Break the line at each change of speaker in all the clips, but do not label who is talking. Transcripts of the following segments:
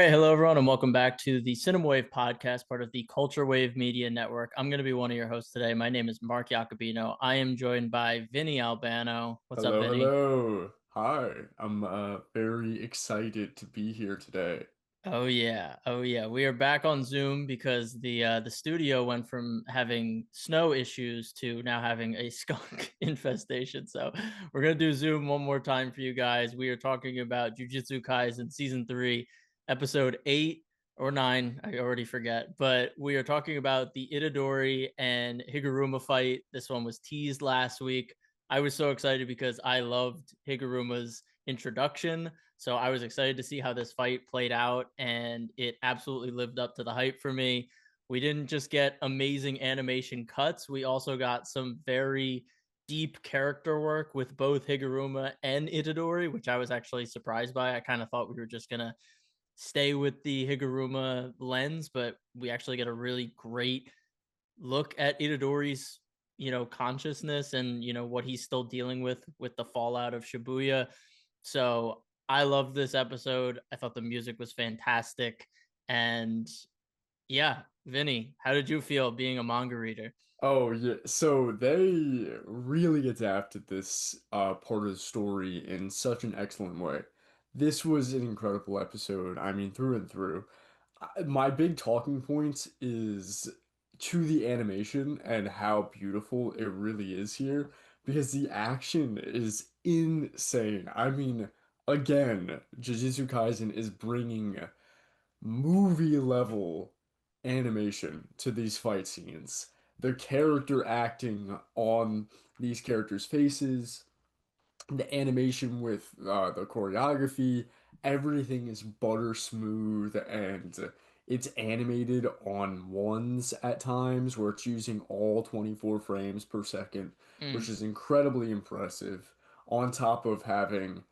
right, hello everyone, and welcome back to the Cinema Wave podcast, part of the Culture Wave Media Network. I'm going to be one of your hosts today. My name is Mark Jacobino. I am joined by Vinny Albano. What's up,
Hello,
Vinny?
hello. Hi. I'm very excited to be here today.
Oh yeah. We are back on Zoom because the studio went from having snow issues to now having a skunk infestation. So we're gonna do Zoom one more time for you guys. We are talking about Jujutsu Kaisen season 3, episode 8 or 9. I already forget, but we are talking about the Itadori and Higuruma fight. This one was teased last week. I was so excited because I loved Higuruma's introduction. So I was excited to see how this fight played out, and it absolutely lived up to the hype for me. We didn't just get amazing animation cuts, we also got some very deep character work with both Higuruma and Itadori, which I was actually surprised by. I kind of thought we were just going to stay with the Higuruma lens, but we actually get a really great look at Itadori's consciousness and what he's still dealing with the fallout of Shibuya. So I loved this episode. I thought the music was fantastic. And yeah, Vinny, how did you feel being a manga reader?
Oh yeah, so they really adapted this part of the story in such an excellent way. This was an incredible episode. I mean, through and through. My big talking point is to the animation and how beautiful it really is here because the action is insane. I mean, again, Jujutsu Kaisen is bringing movie level animation to these fight scenes. The character acting on these characters' faces, the animation with the choreography, everything is butter smooth and it's animated on ones at times where it's using all 24 frames per second, which
Mm.
is incredibly impressive. On top of having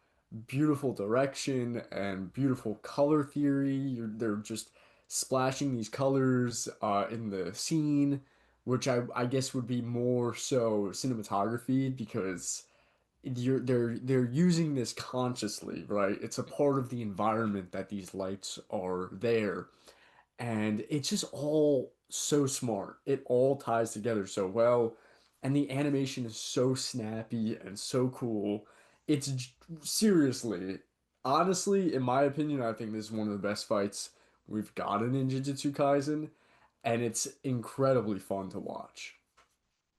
beautiful direction and beautiful color theory. They're just splashing these colors in the scene, which I guess would be more so cinematography because they're using this consciously, right? It's a part of the environment that these lights are there, and it's just all so smart. It all ties together so well, and the animation is so snappy and so cool. Seriously, honestly, in my opinion, I think this is one of the best fights we've gotten in Jujutsu Kaisen, and it's incredibly fun to watch.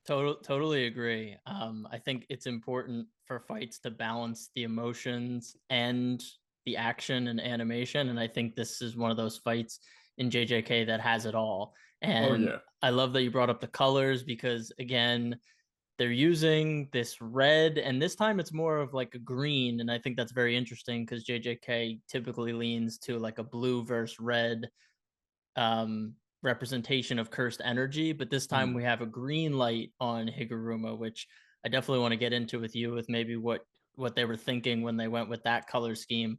Totally agree. I think it's important for fights to balance the emotions and the action and animation. And I think this is one of those fights in JJK that has it all.
Oh
And
yeah.
I love that you brought up the colors because, again, they're using this red, and this time it's more of like a green. And I think that's very interesting because JJK typically leans to like a blue versus red representation of cursed energy, but this time
Hmm.
we have a green light on Higuruma, which I definitely want to get into with you with maybe what they were thinking when they went with that color scheme.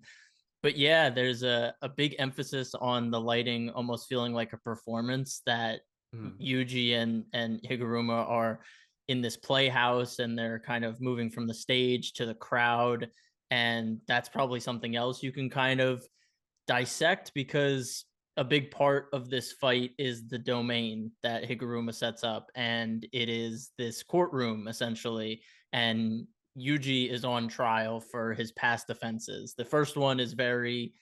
But yeah, there's a big emphasis on the lighting almost feeling like a performance that
Hmm.
Yuji and Higuruma are in this playhouse and they're kind of moving from the stage to the crowd, and that's probably something else you can kind of dissect because a big part of this fight is the domain that Higuruma sets up, and it is this courtroom essentially. And Yuji is on trial for his past offenses. The first one is very,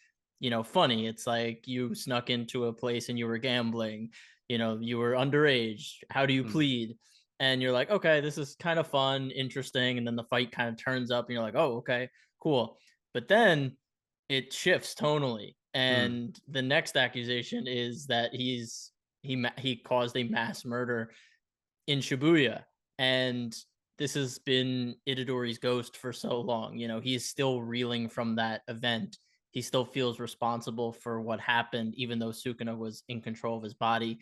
funny. It's like you snuck into a place and you were gambling, you were underage. How do you
Hmm.
plead? And you're like, okay, this is kind of fun, interesting. And then the fight kind of turns up and you're like, oh, okay, cool. But then it shifts tonally,
Hmm.
and the next accusation is that he caused a mass murder in Shibuya, and this has been Itadori's ghost for so long. He's still reeling from that event. He still feels responsible for what happened, even though Sukuna was in control of his body.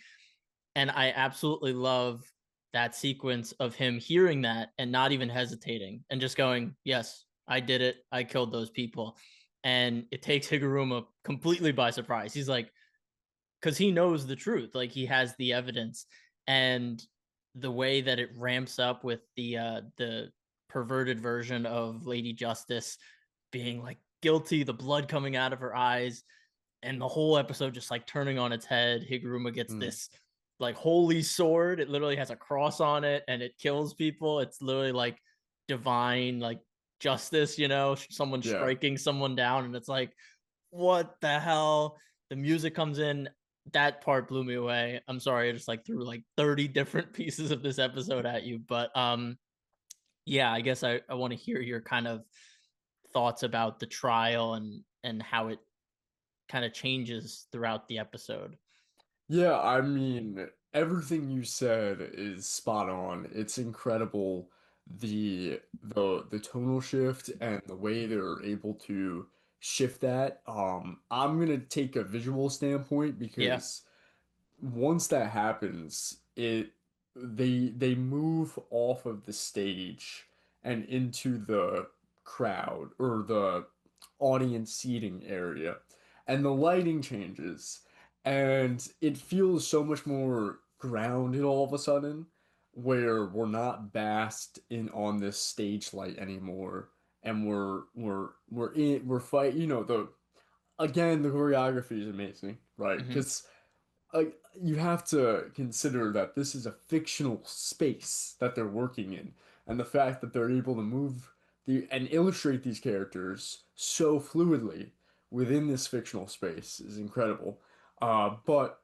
And I absolutely love that sequence of him hearing that and not even hesitating and just going, yes, I did it. I killed those people. And it takes Higuruma completely by surprise. He's like, because he knows the truth, like he has the evidence. And the way that it ramps up with the perverted version of Lady Justice being like guilty, the blood coming out of her eyes, and the whole episode just like turning on its head. Higuruma gets
Mm,
this like holy sword. It literally has a cross on it and it kills people. It's literally like divine, like justice, someone
yeah.
striking someone down. And it's like, what the hell? The music comes in. That part blew me away. I'm sorry, I just like threw like 30 different pieces of this episode at you. But yeah, I guess I want to hear your kind of thoughts about the trial and how it kind of changes throughout the episode.
Yeah, I mean, everything you said is spot on. It's incredible the tonal shift and the way they're able to shift that. I'm gonna take a visual standpoint
Yeah.
because once that happens, they move off of the stage and into the crowd or the audience seating area, and the lighting changes, and it feels so much more grounded all of a sudden, where we're not basked in on this stage light anymore, and we're fight. The again the choreography is amazing, right?
Hmm.
Because you have to consider that this is a fictional space that they're working in, and the fact that they're able to move and illustrate these characters so fluidly within this fictional space is incredible. But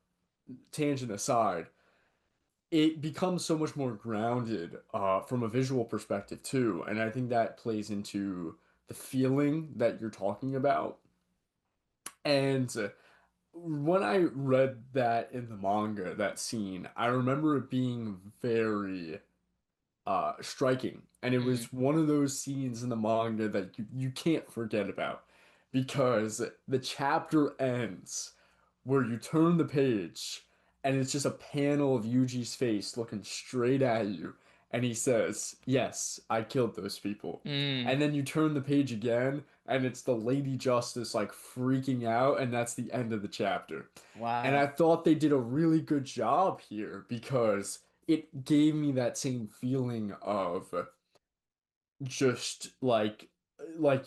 tangent aside, it becomes so much more grounded from a visual perspective too, and I think that plays into the feeling that you're talking about. And when I read that in the manga, that scene, I remember it being very striking. And it
Hmm.
was one of those scenes in the manga that you can't forget about because the chapter ends where you turn the page and it's just a panel of Yuji's face looking straight at you. And he says, "Yes, I killed those people."
Mm.
And then you turn the page again and it's the Lady Justice like freaking out, and that's the end of the chapter. And I
Wow.
thought they did a really good job here because it gave me that same feeling of just like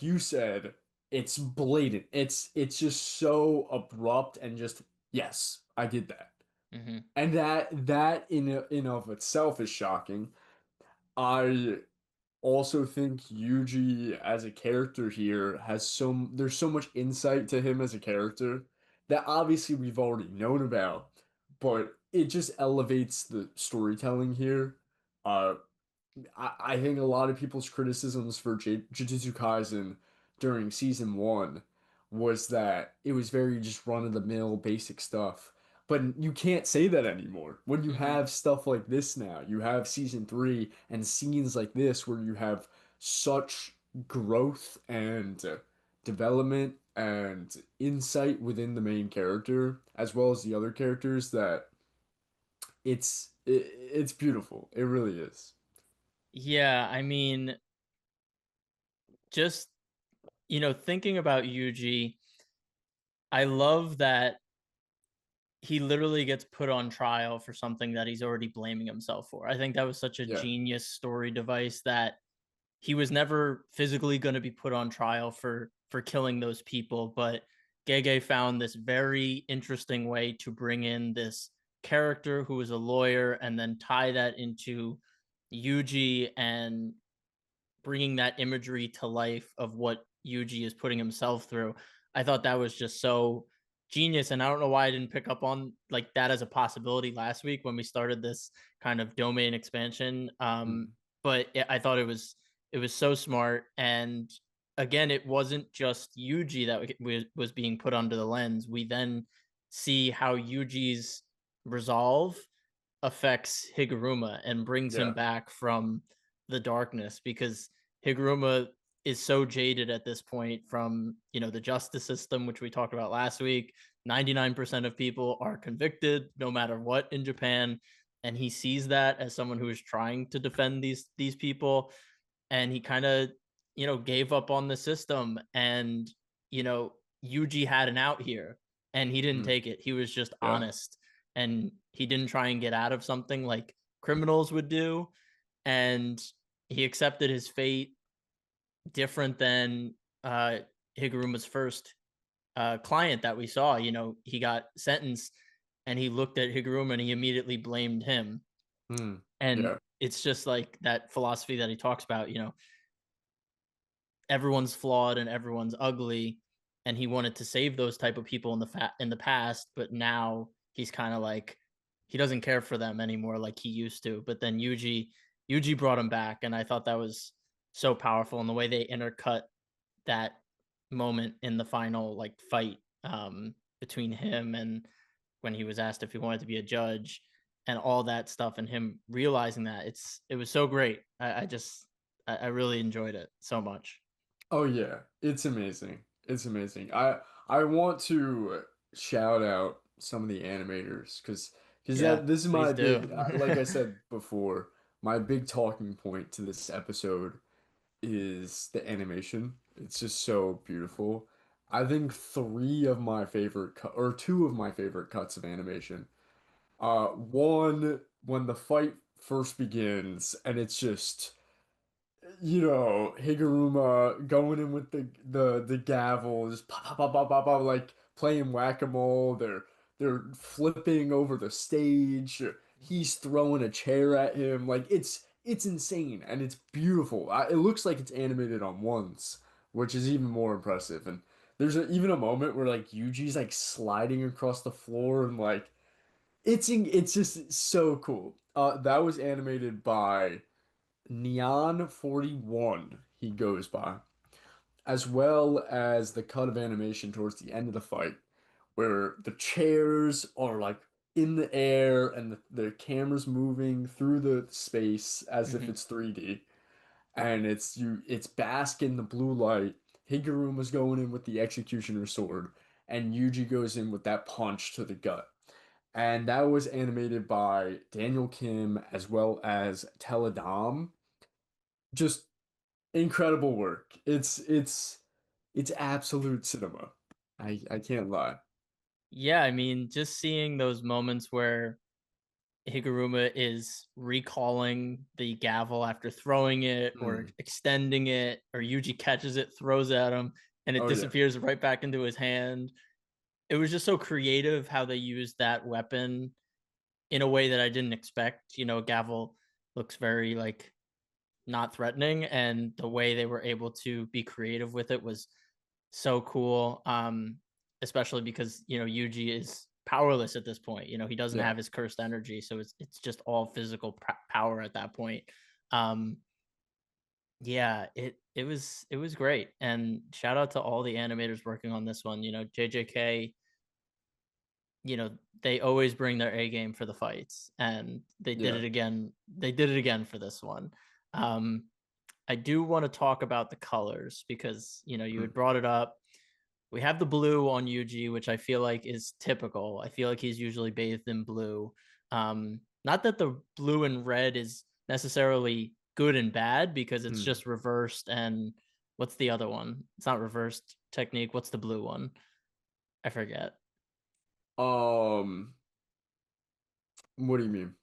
you said, it's blatant. It's just so abrupt and just yes, I did that.
Hmm.
And that in of itself is shocking. I also think Yuji as a character here has there's so much insight to him as a character that obviously we've already known about, but it just elevates the storytelling here. Uh, I think a lot of people's criticisms for Jujutsu Kaisen during season one was that it was very just run-of-the-mill basic stuff. But you can't say that anymore. When you
Hmm.
have stuff like this now, you have season three and scenes like this where you have such growth and development and insight within the main character as well as the other characters that it's beautiful. It really is.
Yeah, I mean, just thinking about Yuji, I love that he literally gets put on trial for something that he's already blaming himself for. I think that was such a
Yeah.
genius story device that he was never physically going to be put on trial for killing those people, but Gege found this very interesting way to bring in this character who is a lawyer and then tie that into Yuji and bringing that imagery to life of what Yuji is putting himself through. I thought that was just so genius, and I don't know why I didn't pick up on like that as a possibility last week when we started this kind of domain expansion.
Mhm.
But I thought it was so smart, and again, it wasn't just Yuji that was being put under the lens. We then see how Yuji's resolve affects Higuruma and brings him
Yeah.
back from the darkness because Higuruma is so jaded at this point from, the justice system, which we talked about last week. 99% of people are convicted no matter what in Japan. And he sees that as someone who is trying to defend these people. And he kind of, gave up on the system. And, Yuji had an out here and he didn't
Mm.
take it. He was just
Yeah.
honest and he didn't try and get out of something like criminals would do. And he accepted his fate different than uh Higuruma's first. client that we saw, he got sentenced and he looked at Higuruma and he immediately blamed him.
Hmm.
And
Yeah.
it's just like that philosophy that he talks about, everyone's flawed and everyone's ugly, and he wanted to save those type of people in the past, but now he's kind of like he doesn't care for them anymore like he used to. But then Yuji brought him back, and I thought that was so powerful, and the way they intercut that moment in the final like fight between him and when he was asked if he wanted to be a judge and all that stuff, and him realizing that it was so great. I really enjoyed it so much.
Oh yeah, it's amazing. It's amazing. I want to shout out some of the animators because
Yeah,
that this is
please
my
do.
big like I said before, my big talking point to this episode is the animation. It's just so beautiful. I think three of my favorite cut or two of my favorite cuts of animation. One when the fight first begins and it's just Higuruma going in with the gavel, just pop, pop, pop, pop, pop, pop, like playing whack-a-mole. They're flipping over the stage. He's throwing a chair at him. Like it's insane and it's beautiful. It looks like it's animated on once, which is even more impressive. And there's even a moment where like Yuji's like sliding across the floor and like it's just so cool. That was animated by Neon 41 he goes by, as well as the cut of animation towards the end of the fight, where the chairs are like in the air and the camera's moving through the space as if
Mhm.
it's 3D, and it's bask in the blue light. Higuruma's going in with the executioner sword, and Yuji goes in with that punch to the gut. And that was animated by Daniel Kim as well as Teledom. Just incredible work. It's absolute cinema. I can't lie.
Yeah, I mean, just seeing those moments where Higuruma is recalling the gavel after throwing it or
Hmm.
extending it, or Yuji catches it, throws at him, and it
Oh yeah.
disappears right back into his hand. It was just so creative how they used that weapon in a way that I didn't expect. Gavel looks very like not threatening, and the way they were able to be creative with it was so cool. Especially because Yuji is powerless at this point. He doesn't
Yeah.
have his cursed energy, so it's just all physical power at that point. Um, yeah, it was great, and shout out to all the animators working on this one. JJK, they always bring their A game for the fights, and they did
Yeah.
it again. They did it again for this one. Um, I do want to talk about the colors because you
Hmm.
had brought it up. We have the blue on Yuji, which I feel like is typical. I feel like he's usually bathed in blue. Not that the blue and red is necessarily good and bad because it's
Hmm.
just reversed. And what's the other one? It's not reversed technique. What's the blue one? I forget.
Um, what do you mean?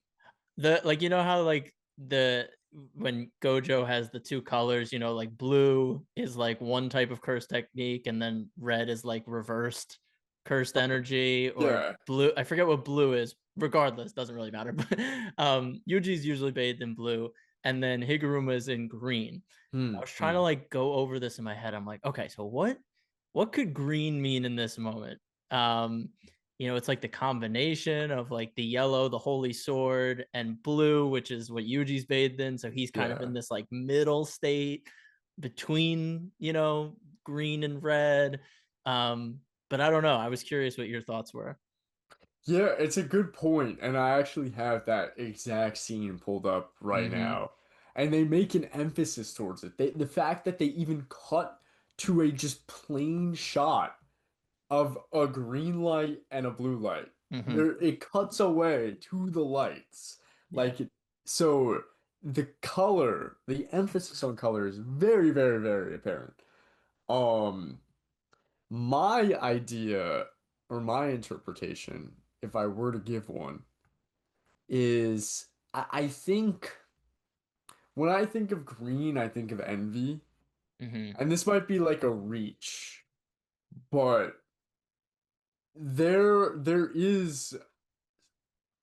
The like how like the when Gojo has the two colors, like blue is like one type of curse technique and then red is like reversed cursed energy, or
Yeah.
blue, I forget what blue is. Regardless, doesn't really matter. But Yuji's usually bathed in blue and then Higuruma is in green. I
Hmm.
was trying to
Hmm.
like go over this in my head. I'm like, okay, so what could green mean in this moment? Um, it's like the combination of like the yellow, the holy sword, and blue, which is what Yuji's bathed in. So he's kind of in
Yeah.
this like middle state between, green and red. Um, but I don't know. I was curious what your thoughts were.
Yeah, it's a good point, and I actually have that exact scene pulled up right
Mm-hmm.
now. And they make an emphasis towards it. The fact that they even cut to a just plain shot of a green light and a blue light.
Mm-hmm.
There, it cuts away to the lights.
Yeah.
Like so the color, the emphasis on color is very, very, very apparent. Um, my idea or my interpretation, if I were to give one, is I think when I think of green, I think of envy.
Mm-hmm.
And this might be like a reach, but there is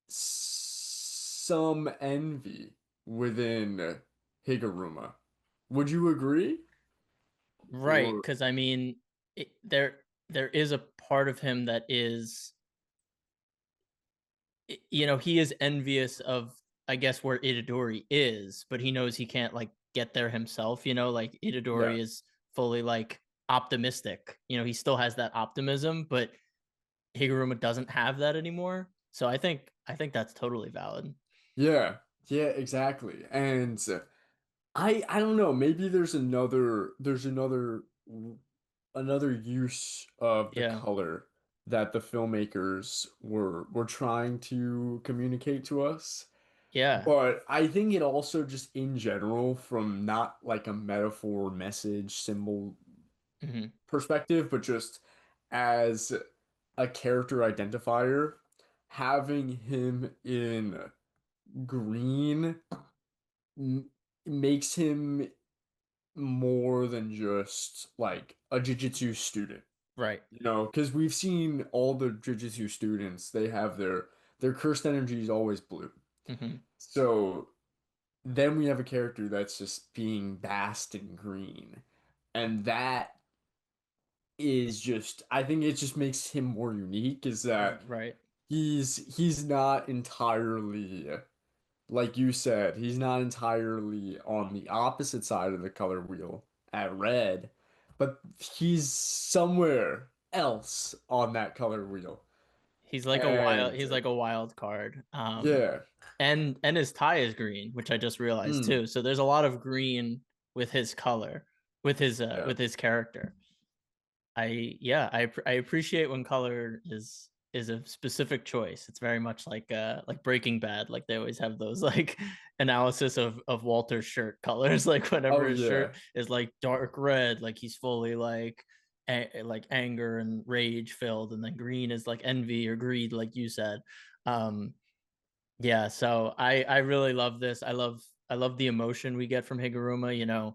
some envy within Higuruma. Would you agree?
Right,
Or
because I mean, there is a part of him that is, he is envious of, I guess, where Itadori is, but he knows he can't like get there himself. Like
yeah.
Itadori is fully like optimistic. He still has that optimism, but Higuruma doesn't have that anymore. So I think that's totally valid.
Yeah. Yeah, exactly. And I don't know, maybe there's another use of the
Yeah,
color that the filmmakers were trying to communicate to us.
yeah,
But I think it also just in general, from not like a metaphor, message, symbol
hmm
perspective, but just as a character identifier, having him in green m makes him more than just like a Jujutsu student.
right.
Because we've seen all the Jujutsu students, they have their cursed energy is always blue.
hmm
So then we have a character that's just being basked in green. And that is just, I think it just makes him more unique, is that
Right.
he's not entirely, like you said, he's not entirely on the opposite side of the color wheel at red, but he's somewhere else on that color wheel. And
He's like a wild card.
yeah,
And his tie is green, which I just realized
mm,
too. So there's a lot of green with his color,
yeah,
with his character. I appreciate when color is a specific choice. It's very much like Breaking Bad. Like they always have those like analysis of Walter's shirt colors. Like whenever
oh
his shirt
yeah,
is like dark red, like he's fully like anger and rage filled, and then green is like envy or greed, like you said. Um, yeah, so I really love this. I love the emotion we get from Higuruma,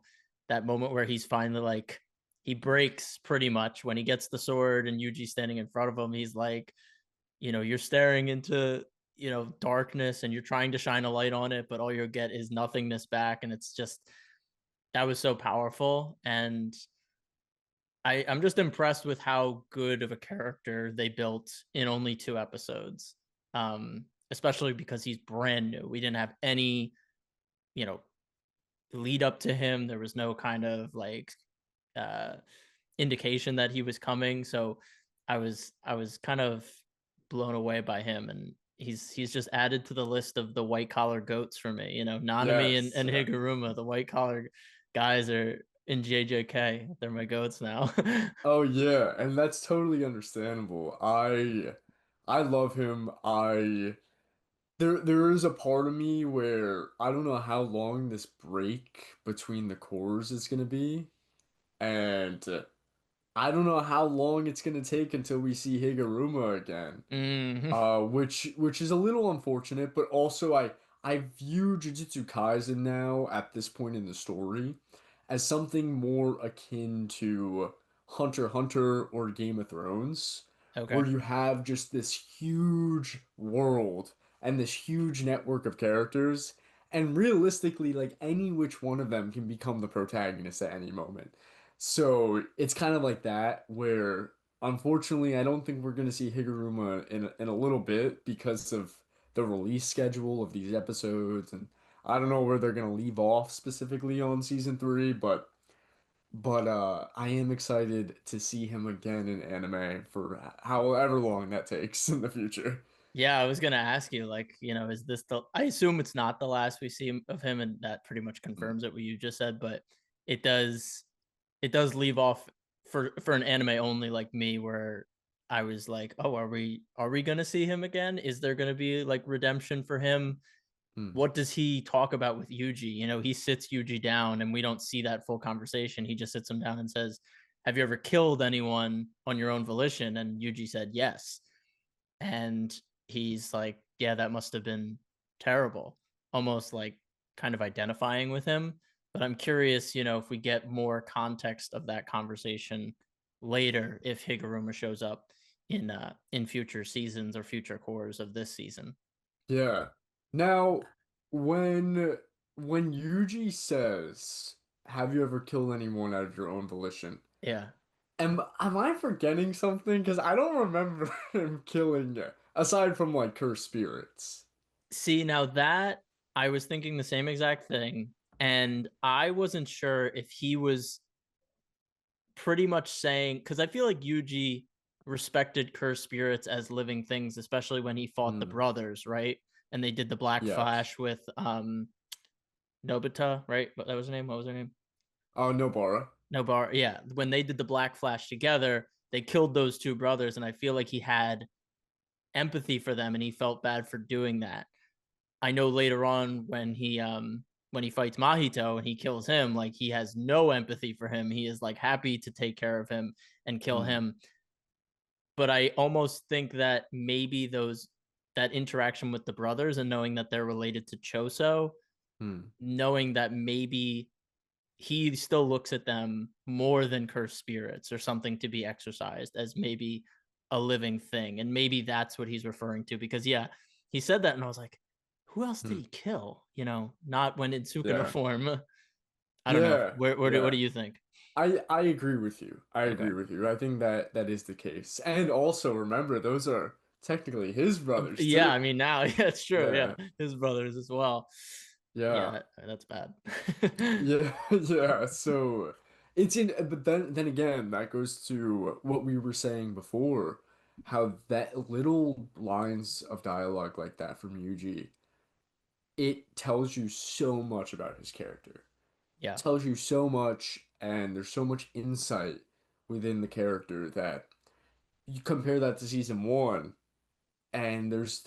that moment where he's finally like he breaks pretty much when he gets the sword and Yuji's standing in front of him. He's like, you're staring into, darkness and you're trying to shine a light on it, but all you'll get is nothingness back. And it's just that was so powerful. And I'm just impressed with how good of a character they built in only 2 episodes. Especially because he's brand new. We didn't have any, you know, lead up to him. There was no kind of like uh indication that he was coming. So I was kind of blown away by him, and he's just added to the list of the white collar goats for me. Nanami and,
yes.
and Higuruma, the white collar guys are in JJK. They're my goats now.
Oh yeah, and that's totally understandable. I love him. I there is a part of me where I don't know how long this break between the cores is gonna be, and I don't know how long it's gonna take until we see Higuruma again.
hmm
Which is a little unfortunate, but also I view Jujutsu Kaisen now at this point in the story as something more akin to Hunter x Hunter or Game of Thrones,
Okay.
where you have just this huge world and this huge network of characters, and realistically, like any which one of them can become the protagonist at any moment. So it's kind of like that, where unfortunately, I don't think we're going to see Higuruma in a little bit because of the release schedule of these episodes, and I don't know where they're going to leave off specifically on season three, but I am excited to see him again in anime for however long that takes in the future.
Yeah, I was gonna ask you, like, is this the? I assume it's not the last we see of him, and that pretty much
Mm,
confirms it what you just said. But it does, it does leave off for an anime only like me, where I was like, oh, are we gonna see him again? Is there gonna be like redemption for him?
mm.
What does he talk about with Yuji? He sits Yuji down, and we don't see that full conversation. He just sits him down and says, "Have you ever killed anyone on your own volition?" And Yuji said yes, and he's like, yeah, that must have been terrible, almost like kind of identifying with him. But I'm curious, if we get more context of that conversation later, if Higuruma shows up, in future seasons or future cores of this season.
Yeah. Now, when when Yuji says, "Have you ever killed anyone out of your own volition?"
Yeah.
Am I forgetting something? Because I don't remember him killing aside from like cursed spirits.
See, now that I was thinking the same exact thing, and I wasn't sure if he was pretty much saying, because I feel like Yuji respected cursed spirits as living things, especially when he fought the
Hmm.
brothers, right? And they did the Black
Yes.
Flash with Nobita, right? What that was her name? What was her name?
Oh, Nobara.
Nobar. Yeah, when they did the Black Flash together, they killed those two brothers, and I feel like he had empathy for them, and he felt bad for doing that. I know later on when he fights Mahito and he kills him, like he has no empathy for him. He is like happy to take care of him and kill
Hmm.
him. But I almost think that maybe those that interaction with the brothers and knowing that they're related to Choso,
Hmm.
knowing that maybe he still looks at them more than cursed spirits or something to be exercised as maybe a living thing. And maybe that's what he's referring to because, yeah, he said that. And I was like, who else did
Hmm.
he kill? Not when in Sukuna
Yeah.
form. I don't know.
Yeah.
What do
Yeah.
you think?
I agree with you. I
Okay.
agree with you. I think that that is the case. And also remember, those are technically his brothers
Yeah,
too.
I mean, now, yeah, it's true. Yeah.
Yeah.
His brothers as well.
Yeah.
Yeah, that's bad.
Yeah. Yeah. So it's in, but then again, that goes to what we were saying before, how that little lines of dialogue like that from Yuji, it tells you so much about his character.
Yeah.
Tells you so much, and there's so much insight within the character that you compare that to season one, and there's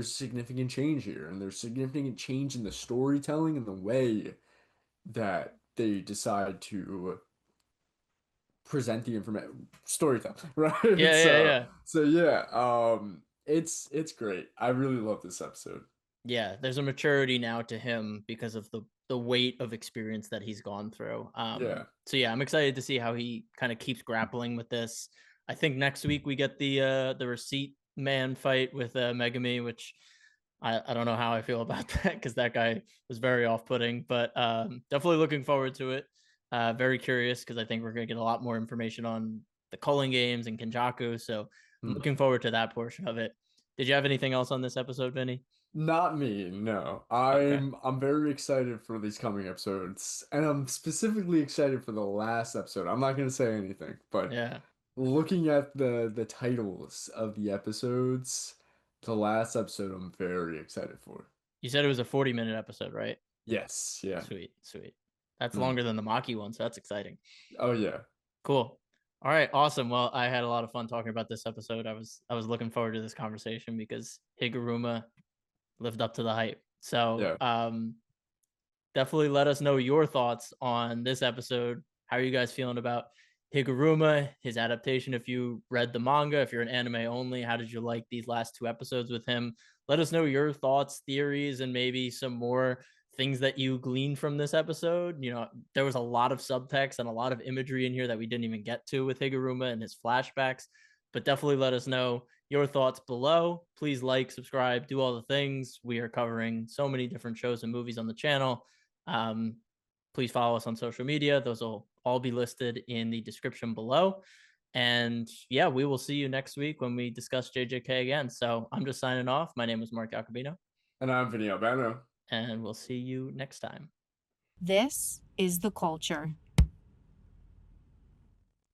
significant change here, and there's significant change in the storytelling and the way that they decide to present the information storytelling, right?
Yeah, yeah, yeah.
So yeah, it's great. I really love this episode.
Yeah, there's a maturity now to him because of the weight of experience that he's gone through.
Yeah.
So yeah, I'm excited to see how he kind of keeps grappling with this. I think next week we get the receipt man fight with Megami, which I don't know how I feel about that because that guy was very off-putting, but definitely looking forward to it. Very curious because I think we're gonna get a lot more information on the Culling Games and Kenjaku. So I'm
Hmm.
looking forward to that portion of it. Did you have anything else on this episode, Vinny?
Not me, no.
Okay.
I'm very excited for these coming episodes, and I'm specifically excited for the last episode. I'm not gonna say anything, but
Yeah.
looking at the titles of the episodes, the last episode I'm very excited for.
You said it was a 40-minute episode, right?
Yes, yeah.
Sweet, sweet. That's
Hmm.
longer than the Maki one, so that's exciting.
Oh yeah.
Cool. All right, awesome. Well, I had a lot of fun talking about this episode. I was looking forward to this conversation because Higuruma lived up to the hype. So,
Yeah.
definitely let us know your thoughts on this episode. How are you guys feeling about Higuruma, his adaptation? If you read the manga, if you're an anime only, how did you like these last two episodes with him? Let us know your thoughts, theories, and maybe some more things that you gleaned from this episode. There was a lot of subtext and a lot of imagery in here that we didn't even get to with Higuruma and his flashbacks. But definitely let us know your thoughts below. Please like, subscribe, do all the things. We are covering so many different shows and movies on the channel. um, please follow us on social media. Those will all be listed in the description below. And yeah, we will see you next week when we discuss JJK again. So I'm just signing off. My name is Mark Jacobino,
And I'm Vinny Albano.
and we'll see you next time.
This is the culture.